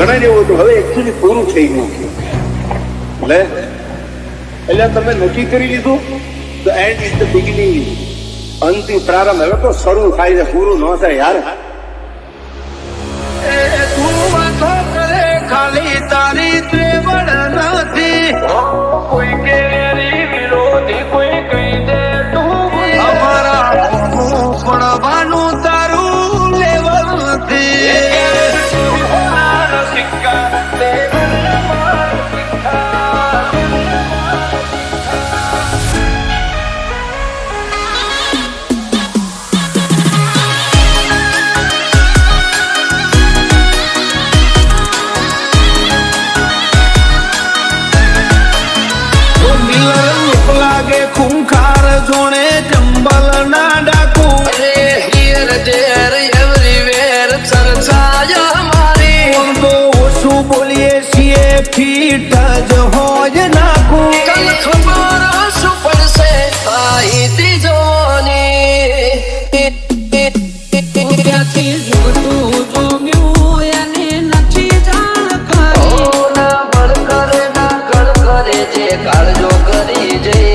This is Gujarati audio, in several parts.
ઘણા જેવું હતું, હવે એકચ્યુઅલી પૂરું થઈ ગયું. એટલે તમે નક્કી કરી લીધું તો એન્ડ ઇઝ ધ બિગિનિંગ. અંતિમ પ્રારંભ હવે તો શરૂ થાય છે, પૂરું ન થાય યાર. તું વાતો કરે ખાલી તારી ત્રેવડ નથી, કોઈ કેરી વિરોધી કોઈ કહી દે તું અમારા પડવાનું તારું લેવલ નથી. ખૂંખાર જોણે ચંબલ ના ડાકુ હિયર ધેર એવરીવેર ચર્ચાય મારી તો ઓછું બોલીએ છીએ ફીટ જ હોય નાખું કલ ખબર શું પડશે આઈ ત્રીજોની ત્યાંથી જોતું જોમ્યું એને નથી જાણ કરી ના બળ કરે ના કળ કરે જે કાળજો કરી જઈ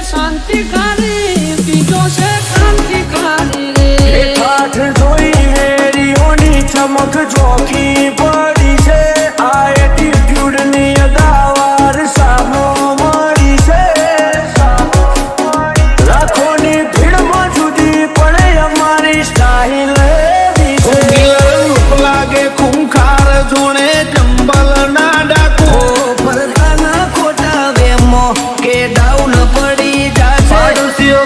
શાંતિકારી બીજો છે ક્રાંતિકારી રે. ઠાઠ જોઈ વેરીઓની ચમક જોખી પડી છે, આ એટીટ્યુડ ની અદાવાર સામો મળી છે. લાખોની ભીડમાં જુદી પડે અમારી સ્ટાઇલ એવી છે. લાગે ખૂંખાર જોણે ચંબલ ના ડાકુ પરદાના ખોટા વેમો કે ડાઉન પડી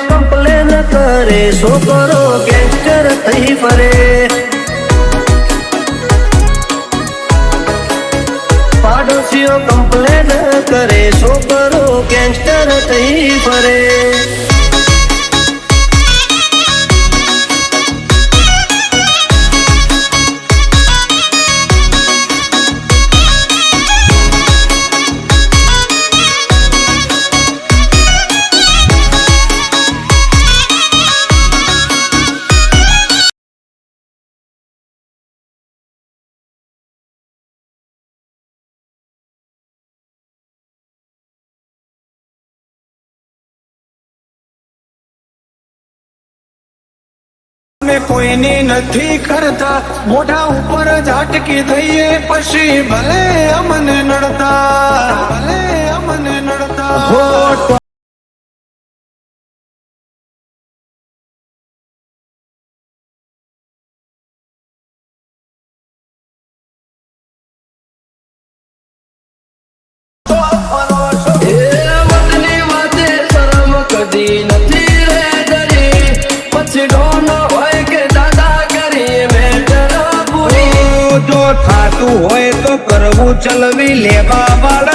કમ્પ્લેન કરે છોકરો ગેંગસ્ટર થઈ ફરે. પાડોશીઓ કમ્પ્લેન કરે છોકરો ગેંગસ્ટર થઈ ફરે. કોઈની નથી કરતા મોઢા ઉપર ઝાટકી દઈએ પછી ભલે અમને નડતા હો. વતની વાતે શરમ કદી નથી રે ડરી, પછી ડોનો જો થાતું હોય તો કરવું ચલવી લેવા વાળા